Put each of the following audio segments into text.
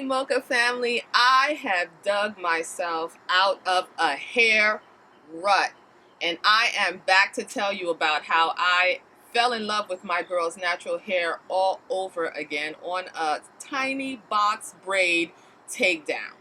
Mocha family, I have dug myself out of a hair rut, and I am back to tell you about how I fell in love with my girl's natural hair all over again on a tiny box braid takedown.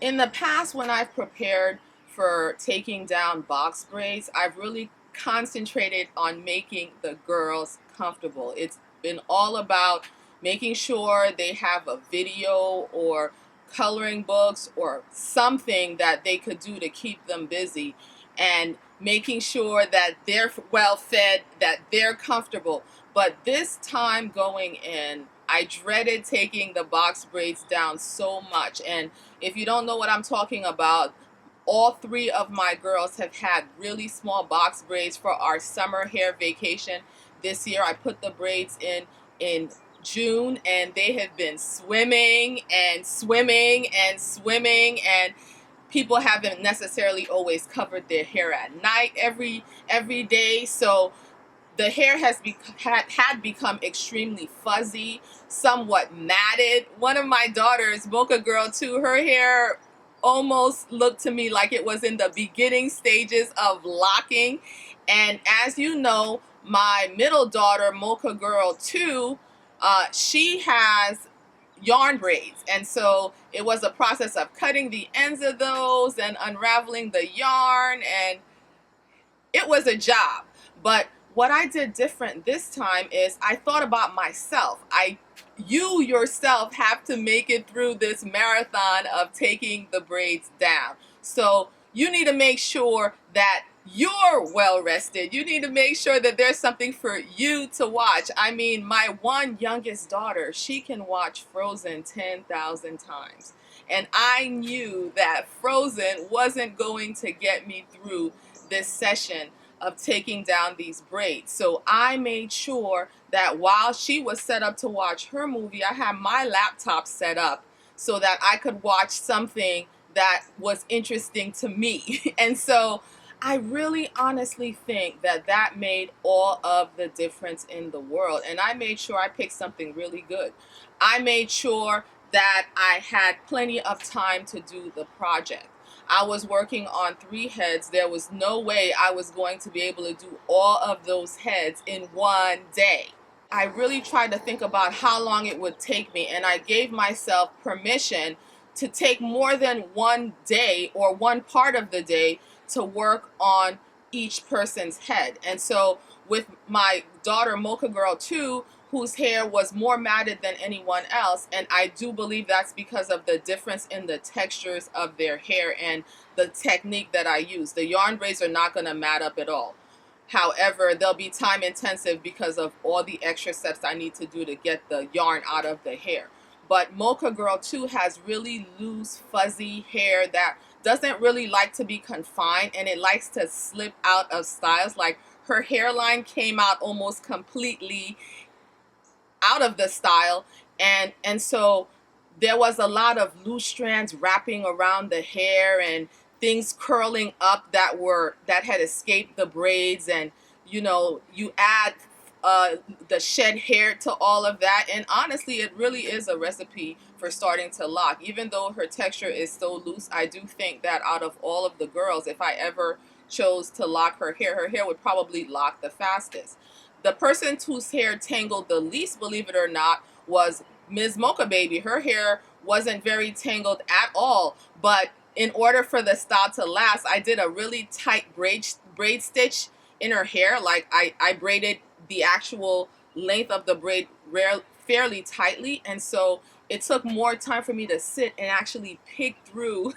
In the past, when I've prepared for taking down box braids, I've really concentrated on making the girls comfortable. It's been all about making sure they have a video or coloring books or something that they could do to keep them busy, and making sure that they're well fed, that they're comfortable. But this time going in, I dreaded taking the box braids down so much. And if you don't know what I'm talking about, all three of my girls have had really small box braids for our summer hair vacation. This year I put the braids in June, and they have been swimming and swimming and swimming, and people haven't necessarily always covered their hair at night every day. So the hair has had become extremely fuzzy, somewhat matted. One of my daughters, Mocha Girl 2, her hair almost looked to me like it was in the beginning stages of locking. And as you know, my middle daughter, Mocha Girl 2, she has yarn braids, and so it was a process of cutting the ends of those and unraveling the yarn, and it was a job. But what I did different this time is I thought about myself. You yourself have to make it through this marathon of taking the braids down. So you need to make sure that you're well rested. You need to make sure that there's something for you to watch. I mean, my one youngest daughter, she can watch Frozen 10,000 times. And I knew that Frozen wasn't going to get me through this session of taking down these braids. So I made sure that while she was set up to watch her movie, I had my laptop set up so that I could watch something that was interesting to me. And so I really honestly think that that made all of the difference in the world. And I made sure I picked something really good. I made sure that I had plenty of time to do the project. I was working on 3 heads. There was no way I was going to be able to do all of those heads in one day. I really tried to think about how long it would take me, and I gave myself permission to take more than one day or one part of the day to work on each person's head. And so with my daughter, Mocha Girl 2, whose hair was more matted than anyone else, and I do believe that's because of the difference in the textures of their hair and the technique that I use. The yarn braids are not going to mat up at all. However, they'll be time intensive because of all the extra steps I need to do to get the yarn out of the hair. But Mocha Girl 2 has really loose, fuzzy hair that doesn't really like to be confined, and it likes to slip out of styles. Like, her hairline came out almost completely out of the style, and so there was a lot of loose strands wrapping around the hair and things curling up that had escaped the braids. And you add the shed hair to all of that, and honestly it really is a recipe for starting to lock. Even though her texture is so loose, I do think that out of all of the girls, if I ever chose to lock her hair would probably lock the fastest. The person whose hair tangled the least, believe it or not, was Ms. Mocha Baby. Her hair wasn't very tangled at all, but in order for the style to last, I did a really tight braid stitch in her hair. Like, I braided the actual length of the braid fairly tightly, and so it took more time for me to sit and actually pick through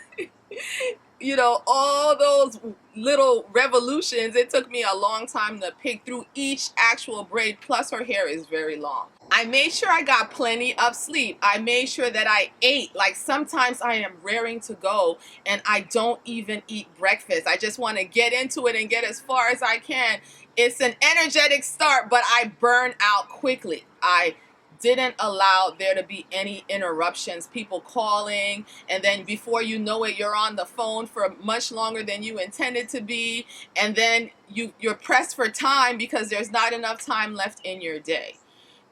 all those little revolutions. It took me a long time to pick through each actual braid, plus her hair is very long. I made sure I got plenty of sleep. I made sure that I ate. Like, sometimes I am raring to go and I don't even eat breakfast. I just want to get into it and get as far as I can. It's an energetic start, but I burn out quickly. I didn't allow there to be any interruptions, people calling, and then before you know it, you're on the phone for much longer than you intended to be, and then you're pressed for time because there's not enough time left in your day.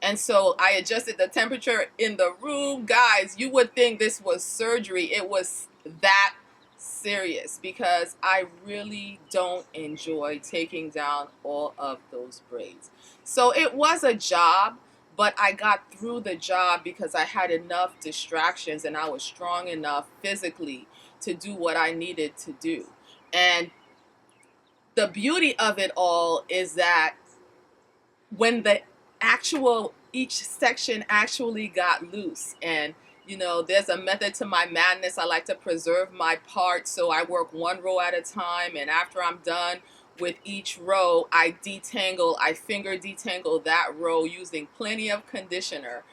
And so I adjusted the temperature in the room. Guys, you would think this was surgery. It was that serious because I really don't enjoy taking down all of those braids. So it was a job, but I got through the job because I had enough distractions and I was strong enough physically to do what I needed to do. And the beauty of it all is that when the actual each section actually got loose, and there's a method to my madness. I like to preserve my parts, so I work one row at a time, and after I'm done with each row, I finger detangle that row using plenty of conditioner.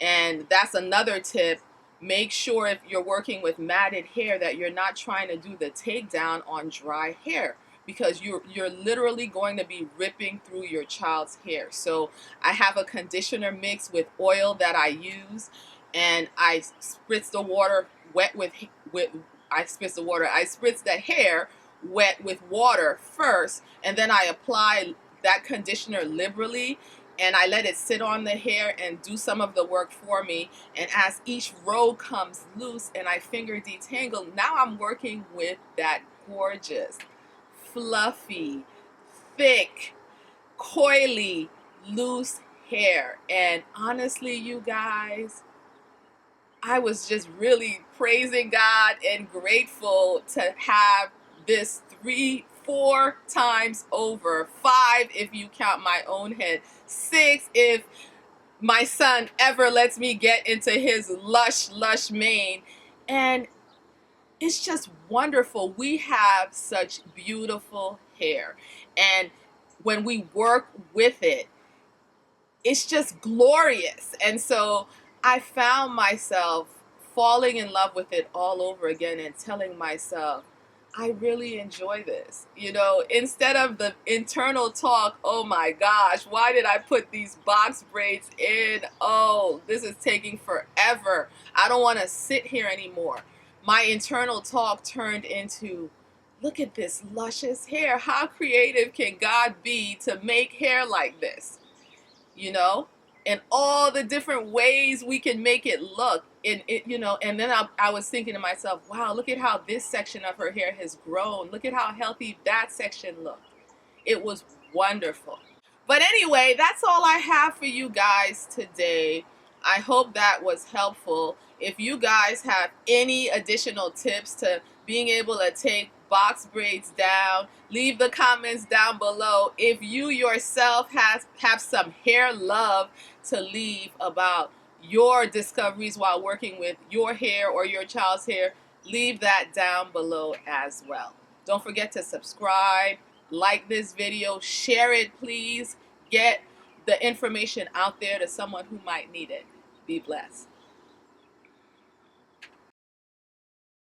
And that's another tip. Make sure if you're working with matted hair that you're not trying to do the takedown on dry hair, because you're literally going to be ripping through your child's hair. So I have a conditioner mix with oil that I use, and I spritz the water wet with I spritz the water. I spritz the hair wet with water first, and then I apply that conditioner liberally, and I let it sit on the hair and do some of the work for me. And as each row comes loose and I finger detangle, now I'm working with that gorgeous, fluffy, thick, coily, loose hair. And honestly, you guys, I was just really praising God and grateful to have this 3-4 times over, 5 if you count my own head, 6 if my son ever lets me get into his lush mane. And it's just wonderful. We have such beautiful hair, and when we work with it, it's just glorious. And so I found myself falling in love with it all over again and telling myself, I really enjoy this. Instead of the internal talk, oh my gosh, why did I put these box braids in? Oh, this is taking forever. I don't want to sit here anymore. My internal talk turned into, look at this luscious hair. How creative can God be to make hair like this? And all the different ways we can make it look. And then I was thinking to myself, wow, look at how this section of her hair has grown. Look at how healthy that section looked. It was wonderful. But anyway, that's all I have for you guys today. I hope that was helpful. If you guys have any additional tips to being able to take box braids down, leave the comments down below. If you yourself have some hair love to leave about your discoveries while working with your hair or your child's hair, leave that down below as well. Don't forget to subscribe, like this video, share it please. Get the information out there to someone who might need it. Be blessed.